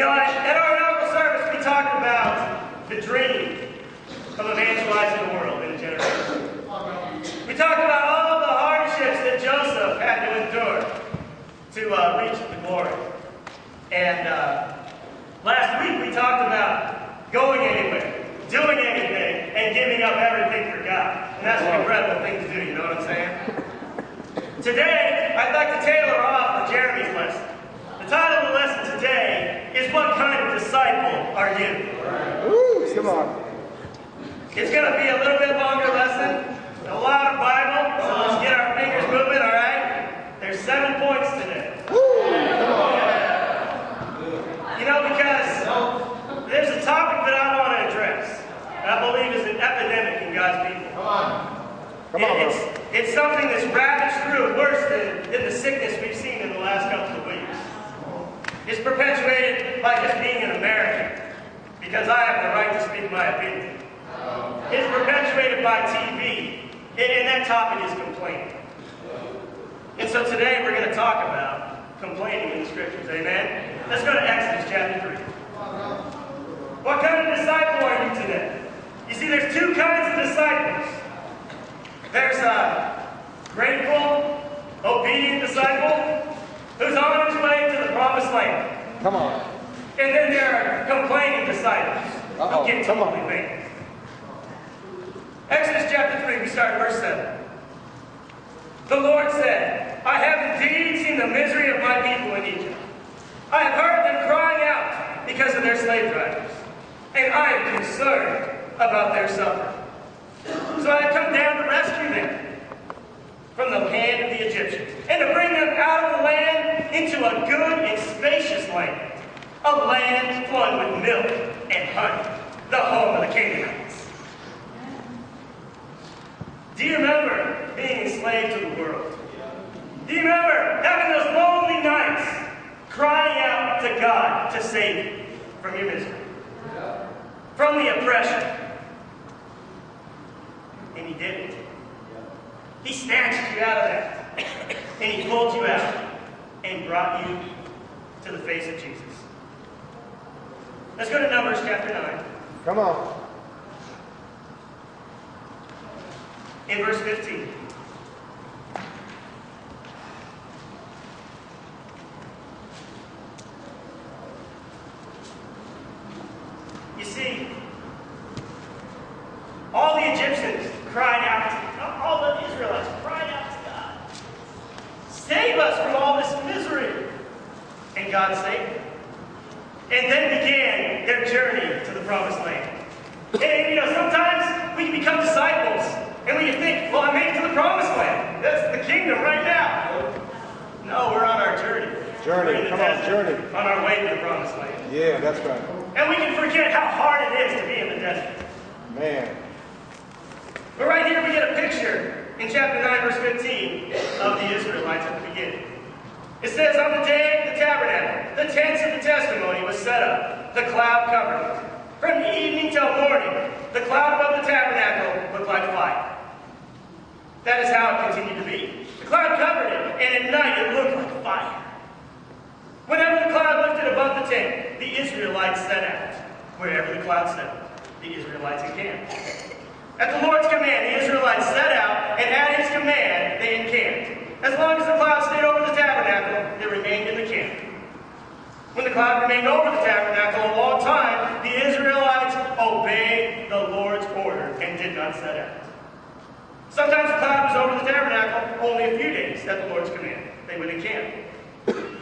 At our inaugural service, we talked about the dream of evangelizing the world in a generation. We talked about all the hardships that Joseph had to endure to reach the glory. And last week, we talked about going anywhere, doing anything, and giving up everything for God. And that's an incredible thing to do, you know what I'm saying? Today, I'd like to tailor off for Jeremy's lesson. The title of the lesson today is, "What kind of disciple are you?" Ooh, come on. It's going to be a little bit longer lesson, a lot of Bible, so let's get our fingers moving, all right? There's 7 points today. You know, because there's a topic that I want to address, and I believe is an epidemic in God's people. Come on. It's something that's ravaged through worse than the sickness we've seen in the last couple of weeks. It's perpetuated by just being an American, because I have the right to speak my opinion. It's perpetuated by TV, and that topic is complaining. And so today we're going to talk about complaining in the Scriptures, amen? Let's go to Exodus chapter 3. What kind of disciple are you today? You see, there's two kinds of disciples. There's a grateful, obedient disciple who's on his way to the promised land. Come on. And then there are complaining disciples who get totally made. Exodus chapter 3, we start verse 7. The Lord said, "I have indeed seen the misery of my people in Egypt. I have heard them crying out because of their slave drivers, and I am concerned about their suffering. So I have come down to rescue them from the hand of the Egyptians, and to bring them out of the land into a good and spacious land, a land flowing with milk and honey, the home of the Canaanites." Do you remember being enslaved to the world? Do you remember having those lonely nights, crying out to God to save you from your misery, from the oppression? And He did it. He snatched you out of that, and He pulled you out and brought you to the face of Jesus. Let's go to Numbers chapter 9. Come on. In verse 15. You see, all the Egyptians cried out, all the Israelites cried out to God, "Save us from all this misery." And God saved them. And then began their journey to the promised land. And you know, sometimes we can become disciples, and we can think, well, I made it to the promised land. That's the kingdom right now. No, we're on our journey. We're in the desert, on our way to the promised land. Yeah, that's right. And we can forget how hard it is to be in the desert. Man. But right here we get a picture in chapter 9, verse 15 of the Israelites at the beginning. It says, "On the day of the tabernacle, the tents of the testimony was set up. The cloud covered it. From the evening till morning, the cloud above the tabernacle looked like fire." That is how it continued to be. The cloud covered it, and at night it looked like fire. Whenever the cloud lifted above the tent, the Israelites set out. Wherever the cloud settled, the Israelites encamped. At the Lord's command, the Israelites set out, and at His command, they encamped. As long as the cloud stayed over the tabernacle, they remained in the camp. When the cloud remained over the tabernacle a long time, the Israelites obeyed the Lord's order and did not set out. Sometimes the cloud was over the tabernacle only a few days at the Lord's command. They would encamp.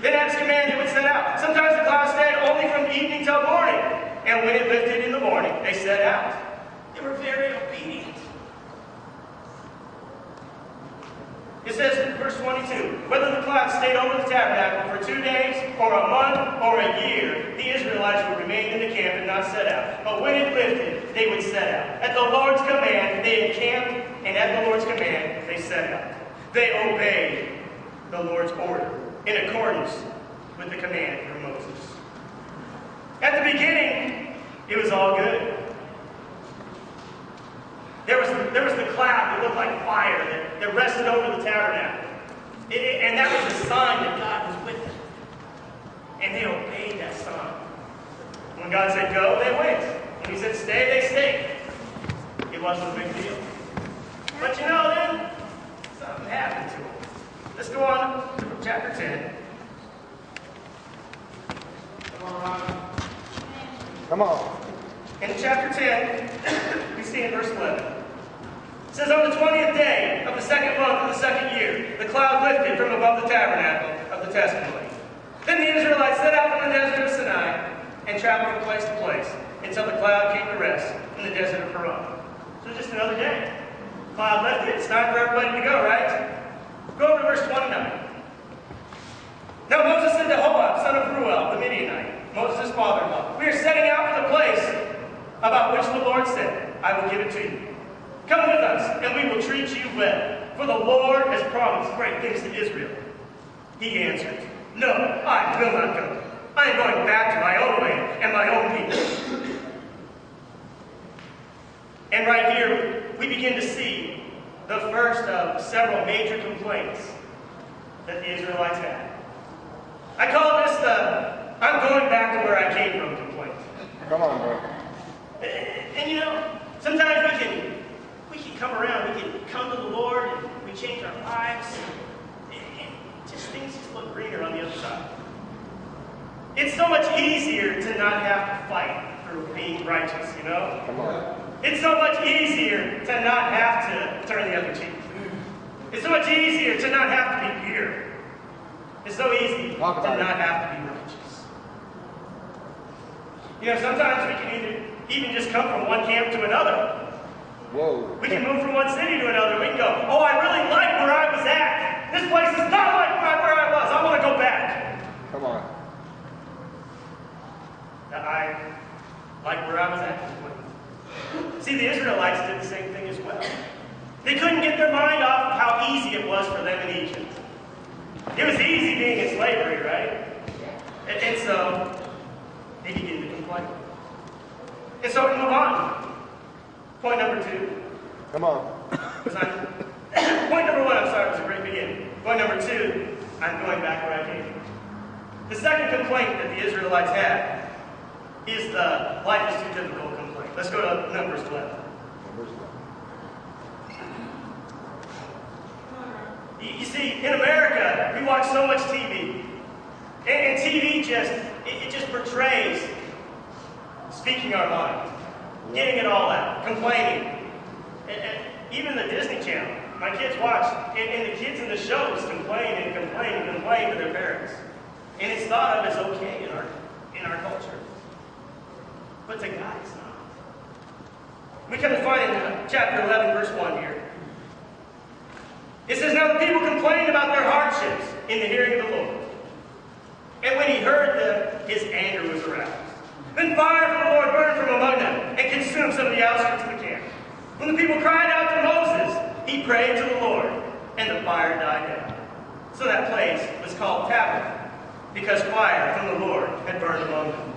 Then at His command, they would set out. Sometimes the cloud stayed only from evening till morning, and when it lifted in the morning, they set out. They were very obedient. It says in verse 22, "Whether the cloud stayed over the tabernacle for 2 days, or a month, or a year, the Israelites would remain in the camp and not set out. But when it lifted, they would set out. At the Lord's command, they encamped, and at the Lord's command, they set out." They obeyed the Lord's order in accordance with the command from Moses. At the beginning, it was all good. There was the cloud that looked like fire that rested over the tabernacle. And that was a sign that God was with them. And they obeyed that sign. When God said go, they went. When he said stay, they stayed. It wasn't a big deal. But you know, then something happened to them. Let's go on to chapter 10. Come on. In chapter 10, we see in verse 11. It says, on the 20th day of the second month of the second year, the cloud lifted from above the tabernacle of the testimony. Then the Israelites set out from the desert of Sinai and traveled from place to place until the cloud came to rest in the desert of Paran. So just another day. Cloud lifted, it's time for everybody to go, right? Go over to verse 29. Now Moses said to Hobab, son of Ruel, the Midianite, Moses' father-in-law, we are setting out for the place about which the Lord said, I will give it to you. Come with us, and we will treat you well, for the Lord has promised great things to Israel. He answered, no, I will not go. I am going back to my own land and my own people. And right here, we begin to see the first of several major complaints that the Israelites had. I call this the I'm going back to where I came from complaint. Come on, bro. And you know, sometimes we can come around, we can come to the Lord, and we change our lives, and just things just look greener on the other side. It's so much easier to not have to fight for being righteous, you know? Come on. It's so much easier to not have to turn the other cheek. It's so much easier to not have to be pure. It's so easy to not have to be righteous. You know, sometimes we can even just come from one camp to another. Whoa. We can move from one city to another. We can go, oh, I really like where I was at. This place is not like where I was. I want to go back. Come on. I like where I was at this point. See, the Israelites did the same thing as well. They couldn't get their mind off of how easy it was for them in Egypt. It was easy being in slavery, right? And so they began to complain. And so we move on. Point number 2. Come on. Point number 1, I'm sorry, was a great beginning. Point number 2, I'm going back where I came from. The second complaint that the Israelites had is the life is too difficult complaint. Let's go to Numbers 12. You see, in America, we watch so much TV. And TV just portrays speaking our mind, getting it all out, complaining. And even the Disney Channel, my kids watch, and the kids in the shows complain and complain and complain to their parents. And it's thought of as okay in our culture. But to God, it's not. We come to find in chapter 11, verse 1 here. It says, now the people complained about their hardships in the hearing of the Lord. And when he heard them, his anger was aroused. Then fire from the Lord burned from among them and consumed some of the outskirts of the camp. When the people cried out to Moses, he prayed to the Lord, and the fire died down. So that place was called Tabernacle, because fire from the Lord had burned among them.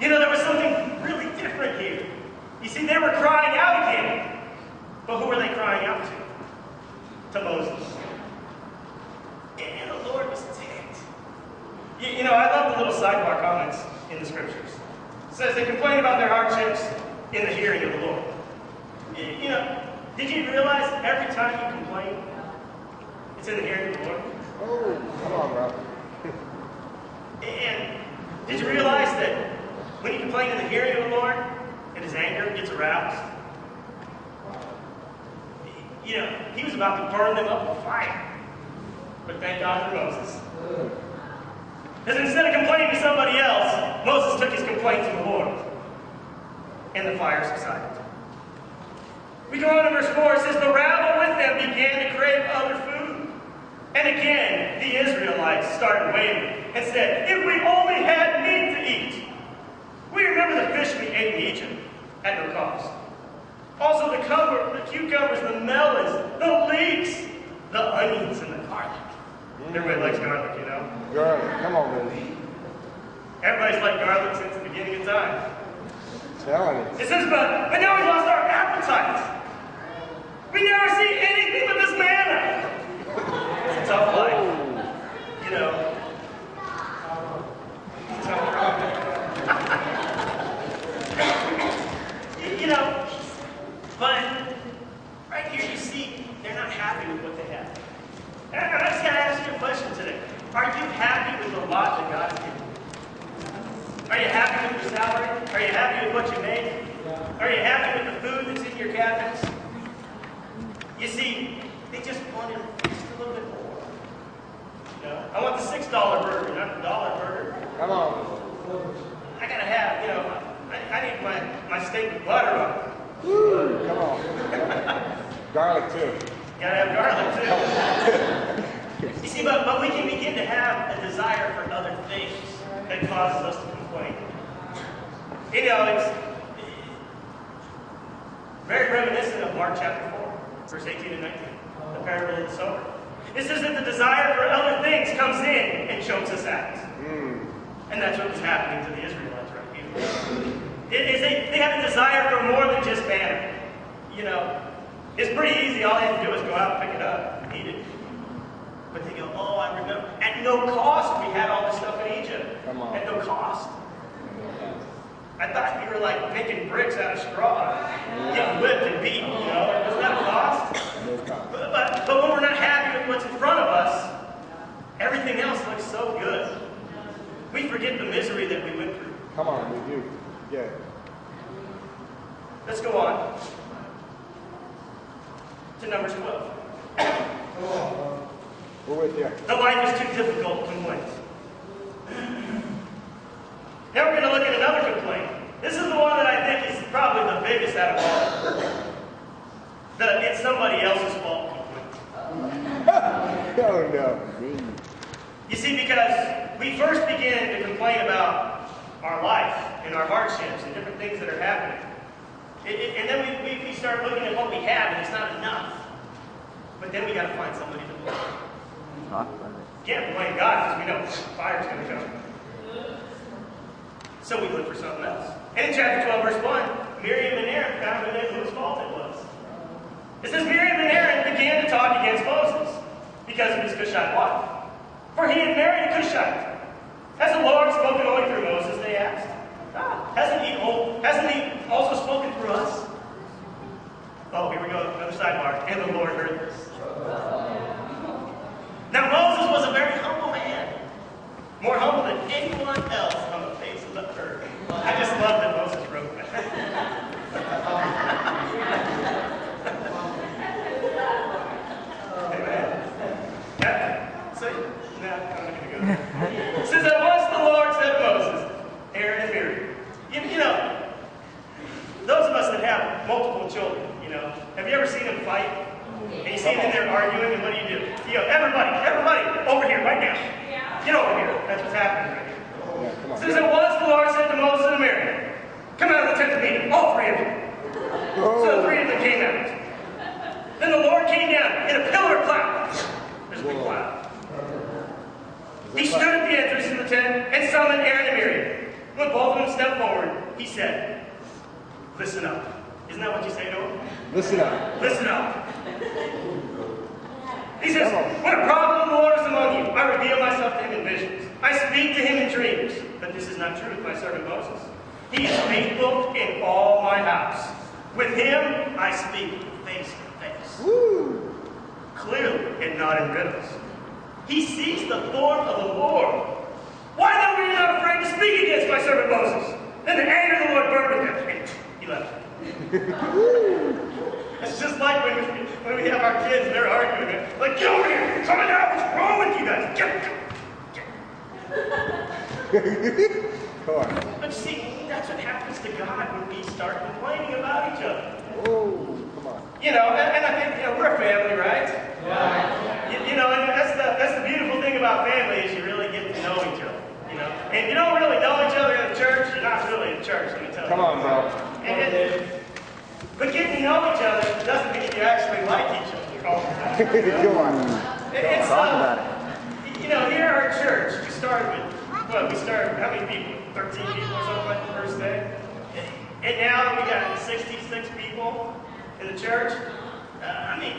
You know, there was something really different here. You see, they were crying out again. But who were they crying out to? To Moses. And the Lord was ticked. You know, I love the little sidebar comments in the scriptures. It says they complain about their hardships in the hearing of the Lord. You know, did you realize every time you complain, it's in the hearing of the Lord? Oh, come on, bro. And did you realize that when you complain in the hearing of the Lord, and his anger gets aroused? You know, he was about to burn them up with fire. But thank God for Moses. Because instead of complaining to somebody else, Moses took his complaint to the Lord. And the fire subsided. We go on to verse 4. It says, the rabble with them began to crave other food. And again, the Israelites started wailing and said, if we only had meat to eat. We remember the fish we ate in Egypt at no cost. Also the cucumbers, the melons, the leeks, the onions, and the garlic. Everybody likes garlic, you know? Garlic. Come on, baby. Everybody's liked garlic since the beginning of time. Telling you. It says, but now we lost our appetite. We never see anything but this manna. It's a tough life. You know. Tough life. steak with butter on it. Woo, come on. Garlic too. Gotta have garlic too. You see, but we can begin to have a desire for other things that causes us to complain. You know, it's very reminiscent of Mark chapter 4, verse 18 and 19, the parable of the sower. It says that the desire for other things comes in and chokes us out. And that's what was happening to the Israelites right here. They have a desire for more than just manna. You know, it's pretty easy. All they have to do is go out and pick it up and eat it. But they go, oh, I remember. At no cost, we had all this stuff in Egypt. Come on. At no cost. I thought we were like making bricks out of straw, getting whipped and beaten, you know? Wasn't that a cost? No cost. But when we're not happy with what's in front of us, everything else looks so good. We forget the misery that we went through. Come on, we do. Yeah. Let's go on to Numbers 12. We're with you. The life is too difficult complaints. Now we're going to look at another complaint. This is the one that I think is probably the biggest out of all. That it's somebody else's fault complaint. Oh no. You see, because we first begin to complain about our life and our hardships and different things that are happening. And then we start looking at what we have and it's not enough. But then we got to find somebody to blame. Can't blame God because we know fire's going to come. So we look for something else. And in chapter 12, verse 1, Miriam and Aaron found out whose fault it was. It says, Miriam and Aaron began to talk against Moses because of his Cushite wife. For he had married a Cushite. Has the Lord spoken only through Moses, they asked. Hasn't he also spoken through us? Oh, here we go, another sidebar. And the Lord heard this. Now Moses was a very humble man. More humble than anyone else on the face of the earth. I just love that Moses wrote that. Amen. So, I'm not going to go there. It says that once the Lord said to Moses, Aaron and Miriam. You know, those of us that have multiple children, you know, have you ever seen them fight? And you see them in there arguing, and what do? You go, everybody, over here, right now. Get over here. That's what's happening right here. Yeah, come on. It says that once the Lord said to Moses and Miriam, come out of the tent of meeting, all three of you. So the three of them came out. Then the Lord came down in a pillar of cloud. There's a big cloud. He stood at the entrance of the tent and summoned Aaron and Miriam. When both of them stepped forward, he said, listen up. Isn't that what you say to him? Listen up. Listen up. He says, when a prophet of the Lord is among you, I reveal myself to him in visions. I speak to him in dreams. But this is not true with my servant Moses. He is faithful in all my house. With him I speak face to face. Woo. Clearly and not in riddles. He sees the form of the Lord. Why then were you not afraid to speak against my servant Moses? Then the anger of the Lord burned with him, and he left. It's just like when we have our kids and they're arguing. Like, get over here! Coming out! What's wrong with you guys? Get. Come on. But see, that's what happens to God when we start complaining about each other. Oh, come on. You know, and I think, you know, we're a family, right? Yeah. You know, and that's the beautiful thing about family is you really get to know each other. You know, and if you don't really know each other in the church, you're not really in church. Let me tell you. Come on, bro. But getting to know each other doesn't mean you actually like each other all the time. Come on. It's Talk about it. You know, here at our church, we started with, how many people? 13 people or something like the first day. And now we got 66 people in the church. I mean,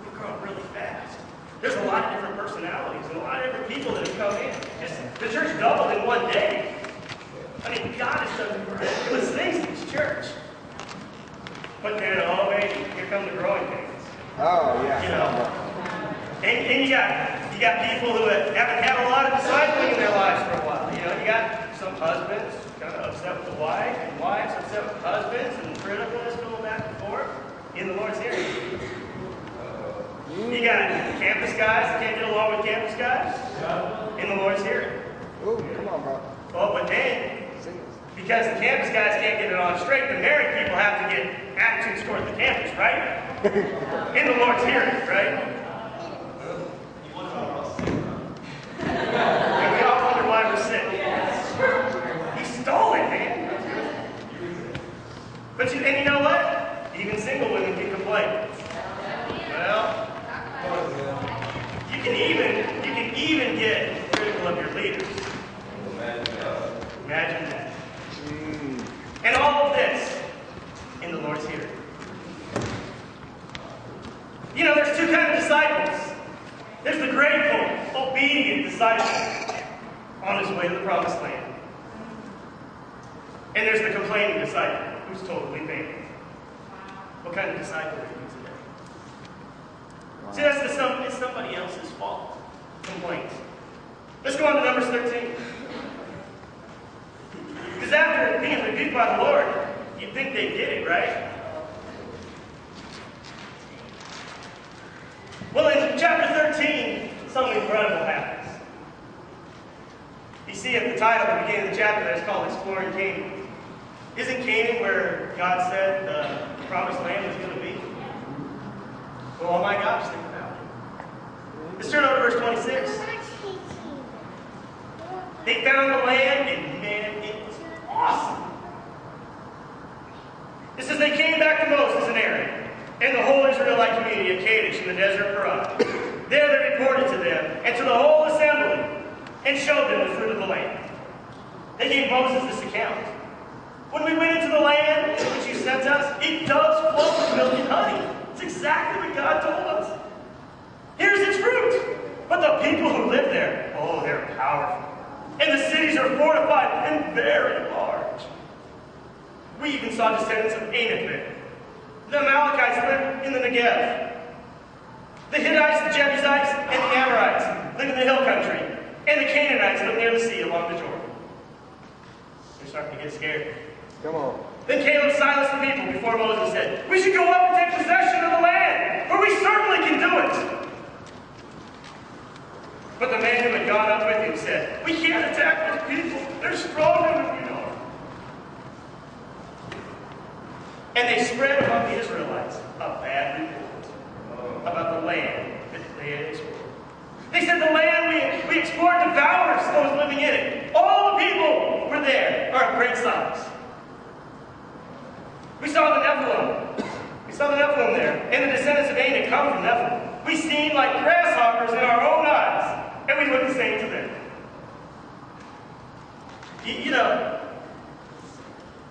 we've grown really fast. There's a lot of different personalities and a lot of different people that have come in. The church doubled in one day. I mean, God has done miraculous things in this church. But then, oh baby, here come the growing pains. Oh, yeah. You know, and you got people who haven't had a lot of discipling in their lives for a while. You know, you got some husbands kind of upset with the wife, and wives upset with husbands, and criticalness going back and forth in the Lord's hearing. You got campus guys that can't get along with campus guys in the Lord's hearing. Oh, come on, bro. Oh, but then, Because the campus guys can't get it on straight, the married people have to get attitudes toward the campus, right? In the Lord's hearing, right? And we all wonder why we're sick. He stole it, man. But you know what? Even single women can complain. Well, you can even get critical of your leaders. Imagine that. And all of this in the Lord's hearing. You know, there's two kinds of disciples. There's the grateful, obedient disciple on his way to the promised land. And there's the complaining disciple who's totally failed. What kind of disciple are you today? See, it's somebody else's fault. Complaints. Let's go on to Numbers 13. Because after being rebuked by the Lord, you'd think they'd get it, right? Well, in chapter 13, something incredible happens. You see at the title at the beginning of the chapter that it's called Exploring Canaan. Isn't Canaan where God said the promised land was going to be? Well, oh my gosh, think about it. Let's turn over to verse 26. They found the land, and man, it was awesome. It says they came back to Moses and Aaron and the whole Israelite community of Kadesh in the desert of Paran. There they reported to them and to the whole assembly and showed them the fruit of the land. They gave Moses this account. When we went into the land which you sent us, it does flow with milk and honey. It's exactly what God told us. Here's its fruit. But the people who live there, oh, they're powerful. And the cities are fortified and very large. We even saw descendants of Anak there. The Amalekites lived in the Negev. The Hittites, the Jebusites, and the Amorites lived in the hill country. And the Canaanites lived near the sea along the Jordan. They're starting to get scared. Come on. Then Caleb silenced the people before Moses said, "We should go up and take possession of the land, for we certainly can do it." But the man who had gone up with him said, "We can't attack those people. They're stronger than we are." And they spread among the Israelites a bad report about the land that they had explored. They said the land we explored devours those living in it. All the people were there, are of great size. We saw the Nephilim. We saw the Nephilim there, and the descendants of Anak come from Nephilim. We seemed like grasshoppers in our own eyes, and we looked the same to them. You know,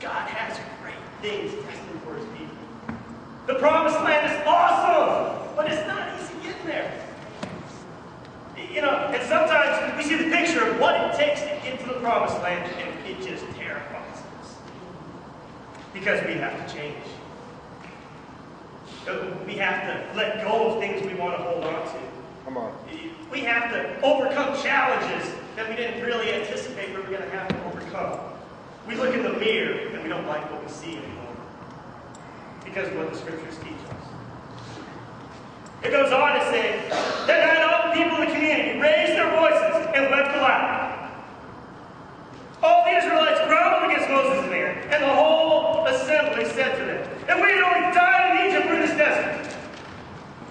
God has great things destined for his people. The promised land is awesome, but it's not easy getting there. You know, and sometimes we see the picture of what it takes to get to the promised land, and it just terrifies us. Because we have to change. We have to let go of things we want to hold on to. Come on. We have to overcome challenges that we didn't really anticipate we were going to have to overcome. We look in the mirror and we don't like what we see anymore because of what the scriptures teach us. It goes on to say, that night all the people in the community raised their voices and wept aloud. All the Israelites grumbled against Moses and Aaron, and the whole assembly said to them, "If we had only died in Egypt or in this desert,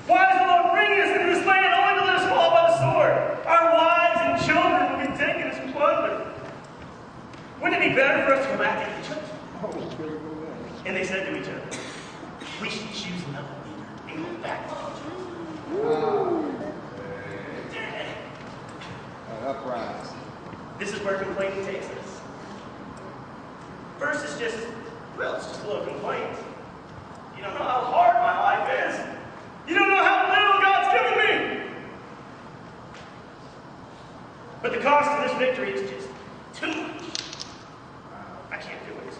why is the Lord bringing us into this land only to let us fall by the sword? Our wives and children will be taken as plunder. Wouldn't it be better for us to go back to Egypt?" And they said to each other, "We should choose another leader and go back to Egypt." Uprise. This is where complaining takes us. First, it's just a little complaint. You don't know how hard my life is. You don't know how little God's given me. But the cost of this victory is just too much. I can't do it. It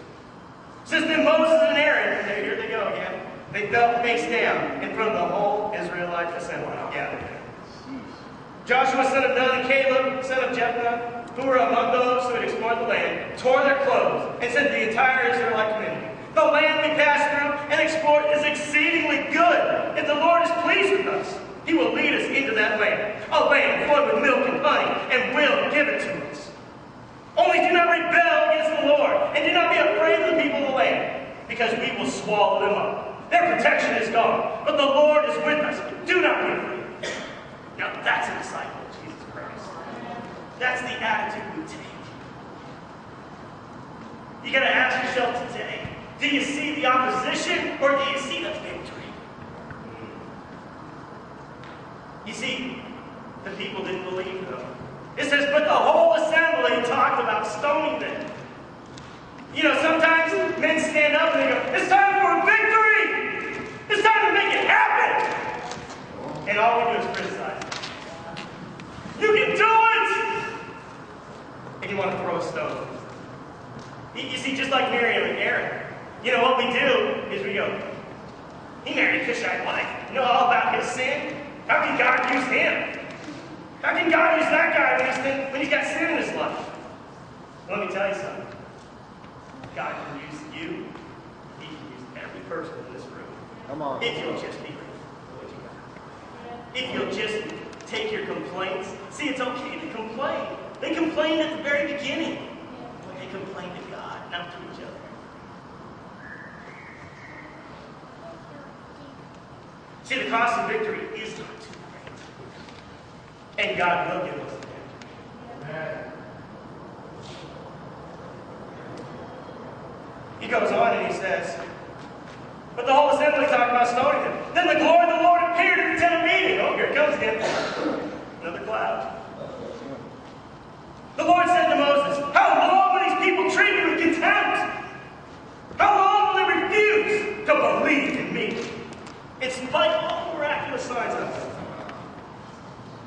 says, then Moses and Aaron, here they go again, they fell face down in front of the whole Israelite assembly gathered there. Joshua, son of Nun, and Caleb, son of Jephunneh, who were among those who had explored the land, tore their clothes and said to the entire Israelite community, "The land we passed through and explored is exceedingly good. If the Lord is pleased with us, he will lead us into that land, a land flowing with milk and honey, and will give it to us." Only do not rebel against the Lord, and do not be afraid of the people of the land, because we will swallow them up. Their protection is gone, but the Lord is with us. Do not be afraid. Now that's a disciple of Jesus Christ. That's the attitude we take. You got to ask yourself today, do you see the opposition or do you see the victory? You see, the people didn't believe though. It says, but the whole assembly talked about stoning them. You know, sometimes men stand up and they go, it's time for a victory! It's time to make it happen! And all we do is criticize. You can do it! And you want to throw a stone. You see, just like Miriam and Aaron, you know what we do is we go, he married a Cushite wife. You know all about his sin? How can God use him? How can God use that guy when he's got sin in his life? Well, let me tell you something. God can use you. He can use every person in this room. Come on. If you'll just be grateful. If you'll just take your complaints. See, it's okay to complain. They complained at the very beginning. When they complained to God, not to each other. See, the cost of victory is not too great. And God will give us the victory. Amen. He goes on and he says, but the whole assembly talked about stoning them. Then the glory of the Lord appeared at the tent meeting. Oh, here it comes again. Another cloud. The Lord said to Moses, how long will these people treat me with contempt? How long will they refuse to believe in me? In spite of all the miraculous signs I've done.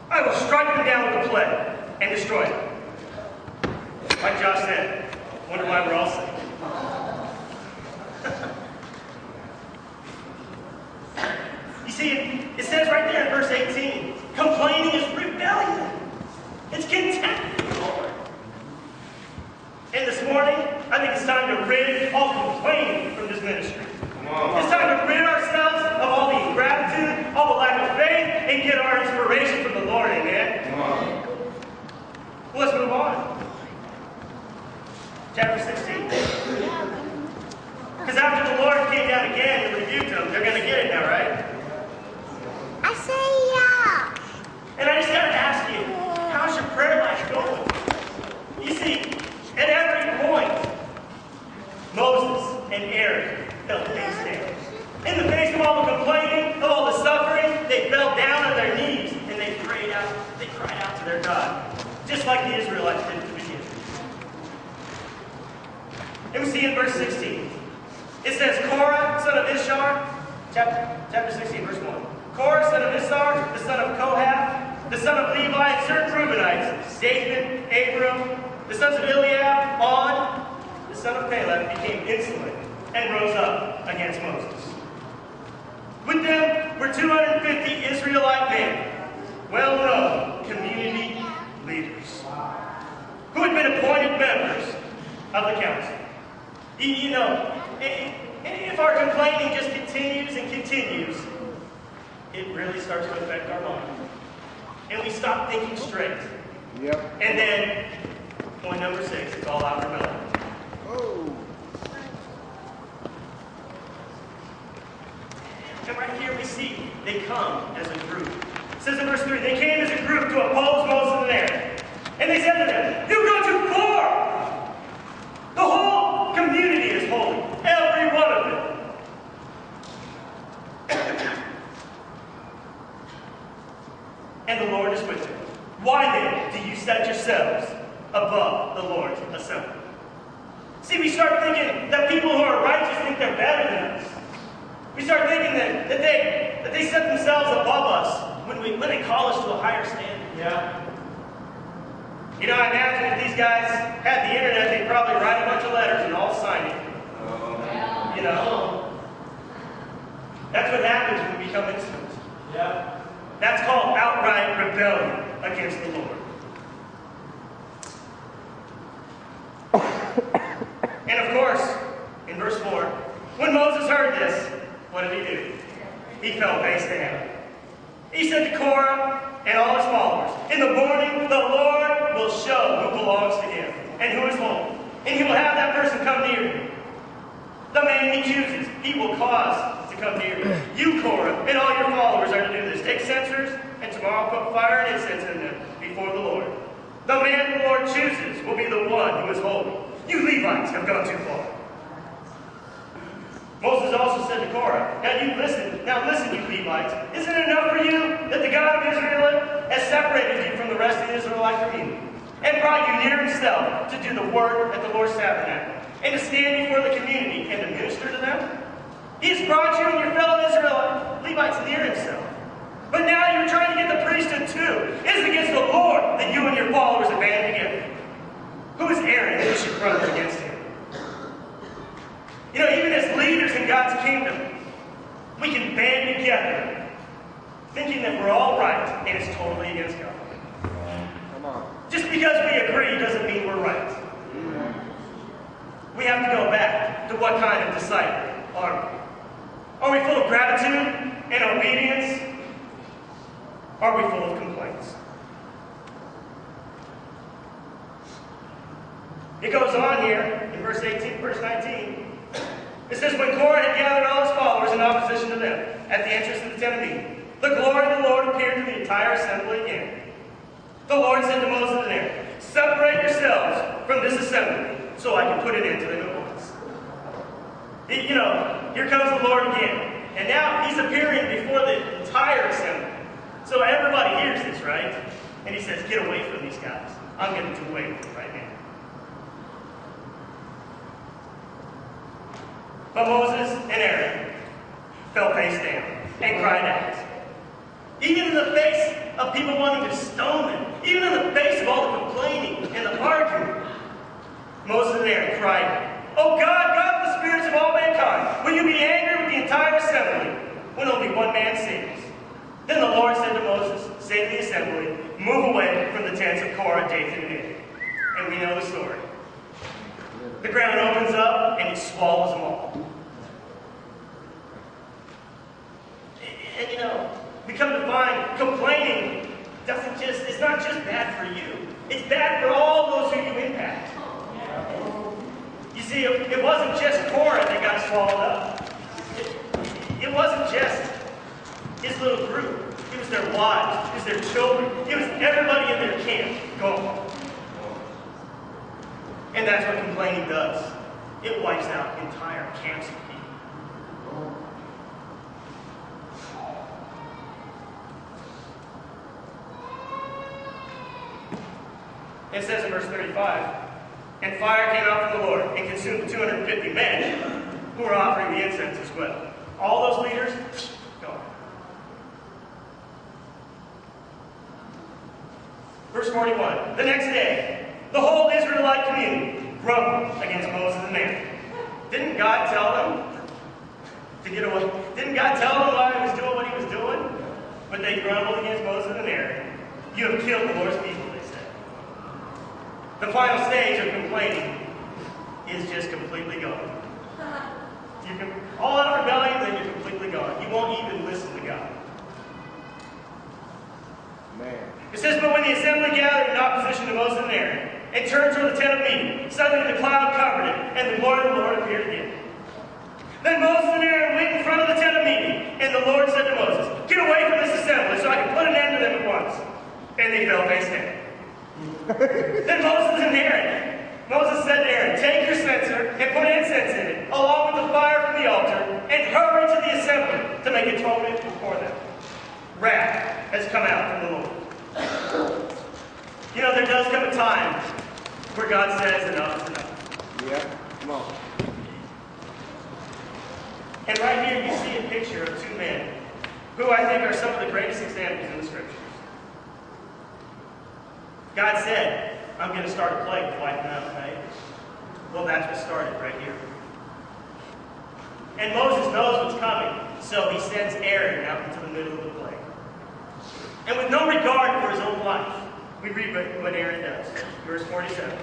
I will strike them down with a plague and destroy them. Like Josh said, wonder why we're all sick. You see, it says right there in verse 18, complaining is rebellion. It's contempt for the Lord. And this morning, I think it's time to rid all complaining from this ministry. It's time to rid ourselves of all the ingratitude, all the lack of faith, and get our inspiration from the Lord, amen? Well, let's move on. Chapter 16. Because after the Lord came down again and rebuked them, they're going to get it now, right? I say yeah. And I just got to ask you, how's your prayer life going? You see, at every point, Moses and Aaron fell face down. In the face of all the complaining, of all the suffering, they fell down on their knees and they cried out to their God, just like the Israelites did at the beginning. And we see in verse 16, it says, Korah, son of Ishar, chapter 16, verse 1. Korah, son of Ishar, the son of Kohath, the son of Levi, and certain Reubenites, Dathan, Abram, the sons of Eliab, On, the son of Caleb, became insolent and rose up against Moses. With them were 250 Israelite men, well-known community leaders, who had been appointed members of the council. You know, if our complaining just continues and continues, it really starts to affect our mind. And we stop thinking straight. Yep. And then, point number 6, it's all out rebellion. Oh. And right here we see they come as a group. It says in verse 3, they came as a group to oppose Moses and Aaron. And they said to them, you've gone too far! The whole community is holy, every one of them. And the Lord is with them. Why then do you set yourselves above the Lord's assembly? See, we start thinking that people who are righteous think they're better than us. We start thinking that they set themselves above us when they call us to a higher standard. Yeah. You know, I imagine if these guys had the internet, they'd probably write a bunch of letters and all sign it. You know? That's what happens when we become insolent. Yeah. That's called outright rebellion against the Lord. And of course, in verse 4, when Moses heard this, what did he do? He fell face down. He said to Korah and all his followers, in the morning the Lord will show who belongs to him. and who is holy. And he will have that person come near him. The man he chooses, he will cause to come near him. You, Korah, and all your followers are to do this. Take censers, and tomorrow put fire and incense in them before the Lord. The man the Lord chooses will be the one who is holy. You Levites have gone too far. Moses also said to Korah, Now listen, you Levites. Isn't it enough for you that the God of Israel has separated you from the rest of the Israelite community and brought you near himself to do the work at the Lord's tabernacle and to stand before the community and to minister to them? He has brought you and your fellow Israelite Levites near himself. But now you're trying to get the priesthood too. It's against the Lord that you and your followers have banded together. Who is Aaron that you should run against him? You know, even as leaders in God's kingdom, we can band together thinking that we're all right and it's totally against God. Come on. Just because we agree doesn't mean we're right. We have to go back to what kind of disciple are we? Are we full of gratitude and obedience? Are we full of complaints? It goes on here in verse 19. It says, when Korah had gathered all his followers in opposition to them at the entrance of the tent of meeting, the glory of the Lord appeared to the entire assembly again. The Lord said to Moses and Aaron, separate yourselves from this assembly so I can put an end to them at once. You know, here comes the Lord again. And now he's appearing before the entire assembly. So everybody hears this, right? And he says, get away from these guys. I'm getting to away with it right now. But Moses and Aaron fell face down and cried out. Even in the face of people wanting to stone them, even in the face of all the complaining and the arguing, Moses and Aaron cried, "Oh God, God of the spirits of all mankind, will you be angry with the entire assembly when only one man sins?" Then the Lord said to Moses, "Say to the assembly, move away from the tents of Korah, Dathan, and Abiram." And we know the story. The ground opens up and it swallows them all. And you know, we come to find complaining it's not just bad for you. It's bad for all those who you impact. You see, it wasn't just Korah that got swallowed up. It wasn't just his little group. It was their wives. It was their children. It was everybody in their camp gone. And that's what complaining does. It wipes out entire camps of people. It says in verse 35, and fire came out from the Lord and consumed the 250 men who were offering the incense as well. All those leaders, gone. Verse 41, the next day, the whole Israelite community grumbled against Moses and Aaron. Didn't God tell them to get away? Didn't God tell them why he was doing what he was doing? But they grumbled against Moses and Aaron. You have killed the Lord's people, they said. The final stage of complaining is just completely gone. All out of rebellion, then you're completely gone. You won't even listen to God. Man. It says, but when the assembly gathered in opposition to Moses and Aaron, and turned toward the tent of meeting, suddenly the cloud covered it, and the glory of the Lord appeared again. Then Moses and Aaron went in front of the tent of meeting, and the Lord said to Moses, get away from this assembly so I can put an end to them at once. And they fell face down. Then Moses said to Aaron, take your censer and put incense in it, along with the fire from the altar, and hurry to the assembly to make atonement before them. Wrath has come out from the Lord. You know, there does come a time where God says enough is enough. Yeah, come on. And right here you see a picture of two men who I think are some of the greatest examples in the scriptures. God said, I'm going to start a plague to wipe them out, right? Well, that's what started right here. And Moses knows what's coming, so he sends Aaron out into the middle of the plague. And with no regard for his own life, we read what Aaron does. Verse 47.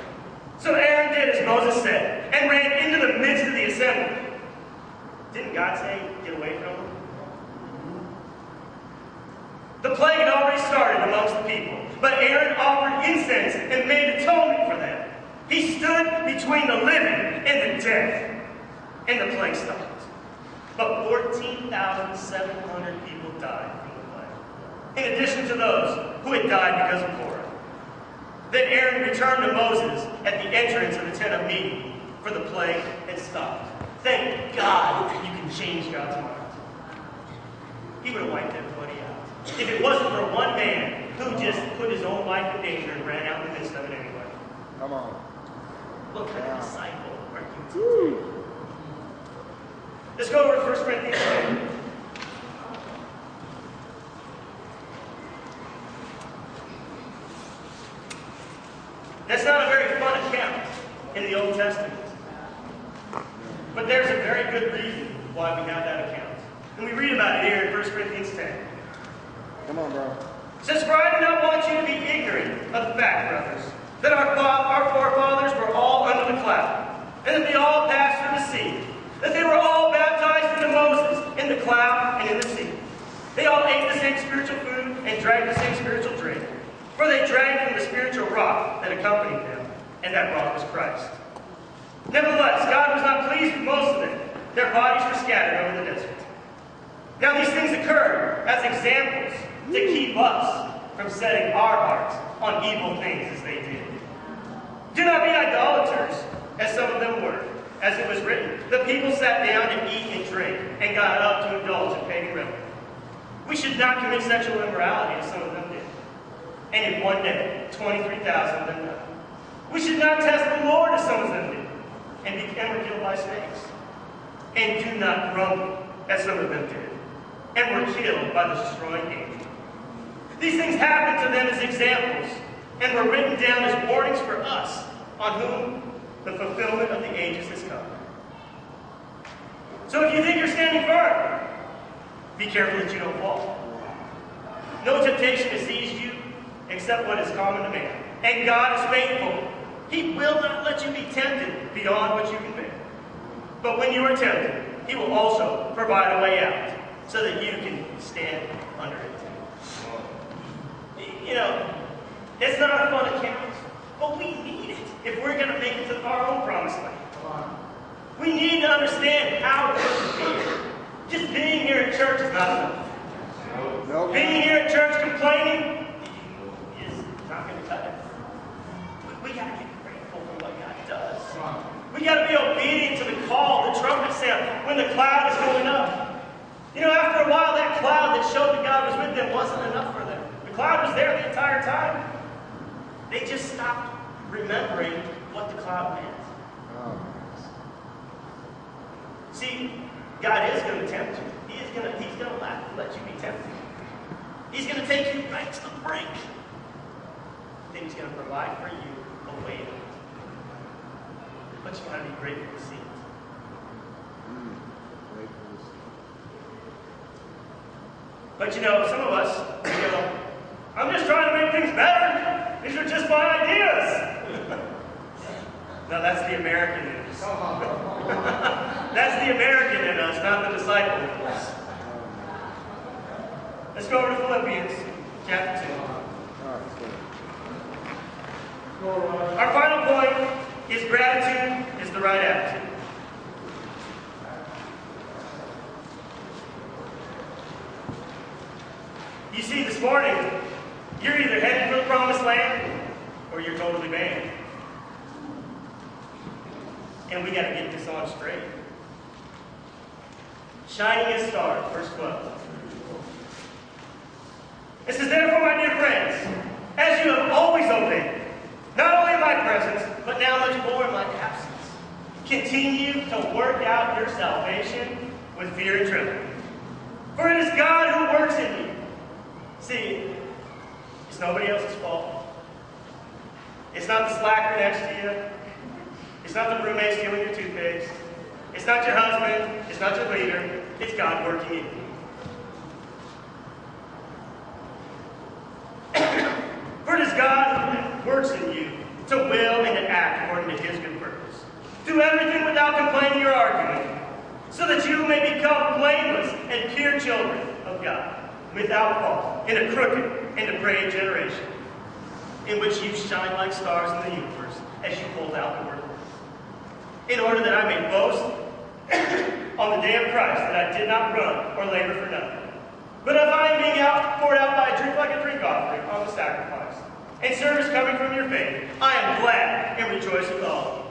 So Aaron did as Moses said, and ran into the midst of the assembly. Didn't God say, get away from them? The plague had already started amongst the people, but Aaron offered incense and made atonement for them. He stood between the living and the dead, and the plague stopped. But 14,700 people died from the plague, in addition to those who had died because of Korah. Then Aaron returned to Moses at the entrance of the tent of meeting, for the plague had stopped. Thank God that you can change God's mind. He would have wiped everybody out if it wasn't for one man who just put his own life in danger and ran out in the midst of it anyway. Come on. What kind of disciple are you today? Let's go over to 1 Corinthians 10. That's not a very fun account in the Old Testament. But there's a very good reason why we have that account. And we read about it here in 1 Corinthians 10. Come on, bro. It says, "For I do not want you to be ignorant of the fact, brothers, that our forefathers were all under the cloud, and that they all passed through the sea, that they were all baptized into Moses in the cloud and in the sea. They all ate the same spiritual food and drank the same spiritual drink, for they drank from the spiritual rock that accompanied them, and that rock was Christ. Nevertheless, God was not pleased with most of them. Their bodies were scattered over the desert. Now these things occurred as examples to keep us from setting our hearts on evil things as they did. Do not be idolaters, as some of them were. As it was written, the people sat down to eat and drink, and got up to indulge in pagan revelry. We should not commit sexual immorality, as some of them did. And in one day, 23,000 of them died. We should not test the Lord, as some of them did, and were killed by snakes. And do not grumble, as some of them did, and were killed by the destroying angel. These things happened to them as examples, and were written down as warnings for us, on whom the fulfillment of the ages has come. So if you think you're standing firm, be careful that you don't fall. No temptation has seized you except what is common to man. And God is faithful. He will not let you be tempted beyond what you can bear. But when you are tempted, He will also provide a way out so that you can stand under it. You know, it's not a fun account, but we need it if we're going to make it to our own promised land. We need to understand how good it is. Just being here at church is not enough. Nope. Being here at church complaining is not going to cut it. We got to get grateful for what God does. We got to be obedient to the call, the trumpet sound, when the cloud is going up. You know, after a while, that cloud that showed that God was with them wasn't enough for them. The cloud was there the entire time. They just stopped remembering what the cloud meant. Oh. See, God is going to tempt you. He's going to let you be tempted. He's going to take you right to the brink. Then He's going to provide for you a way out. But you got to be grateful to see it. But you know, some of us, I'm just trying to make things better. These are just my ideas. No, that's the American in us. That's the American in us, not the disciple in us. Let's go over to Philippians chapter 2. Our final point is gratitude is the right attitude. You see, this morning, you're either headed for the promised land or you're totally banned. And we got to get this on straight. Shining as stars, verse 12. It says, therefore, my dear friends, as you have always obeyed, not only in my presence, but now much more in my absence, continue to work out your salvation with fear and trembling. For it is God who works in you. See, it's nobody else's fault. It's not the slacker next to you. It's not the roommate stealing your toothpaste. It's not your husband. It's not your leader. It's God working in you. For it is God who works in you to will and to act according to His good purpose. Do everything without complaining or arguing, so that you may become blameless and pure children of God, without fault, in a crooked and depraved generation, in which you shine like stars in the universe, as you hold out the word of the Lord, in order that I may boast on the day of Christ that I did not run or labor for nothing. But if I am being poured out by a drink like a drink offering on the sacrifice, and service coming from your faith, I am glad and rejoice with all of you.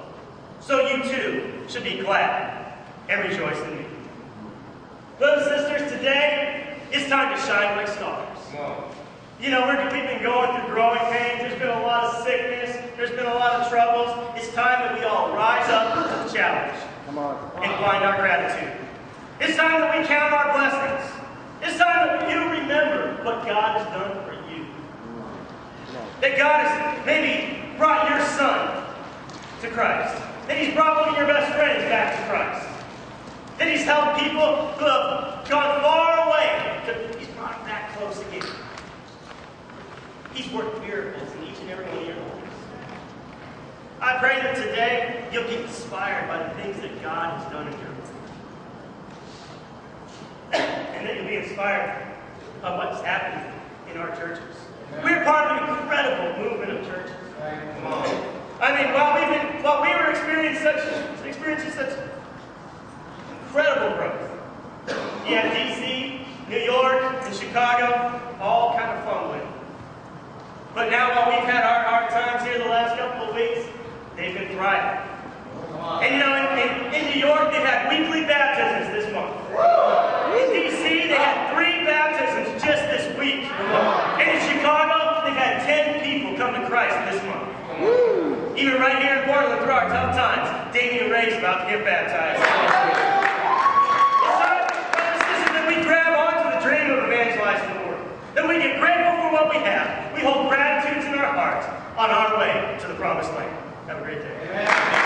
So you too should be glad and rejoice in me. Brothers and sisters, today it's time to shine like stars. You know, we've been going through growing pains. There's been a lot of sickness. There's been a lot of troubles. It's time that we all rise up to the challenge and find our gratitude. It's time that we count our blessings. It's time that you remember what God has done for you. That God has maybe brought your son to Christ. That he's brought one of your best friends back to Christ. That he's helped people who have gone far away. He's brought them back close again. He's worked miracles in each and every one of your lives. I pray that today you'll be inspired by the things that God has done in your life. And that you'll be inspired by what's happening in our churches. We're part of an incredible movement of churches. I mean, while we were experiencing such incredible growth. You had DC, New York, and Chicago, all kind of fumbling. But now while we've had our hard times here the last couple of weeks, they've been thriving. And you know, in New York, they've had weekly baptisms this month. In DC, they had 3 baptisms just this week. And in Chicago, they've had 10 people come to Christ this month. Even right here in Portland, through our tough times, Damian Ray's about to get baptized. It's time, brothers and sisters, that we grab onto the dream of evangelizing the world. That we get grateful for what we have. We hold gratitudes in our hearts on our way to the promised land. Have a great day. Amen.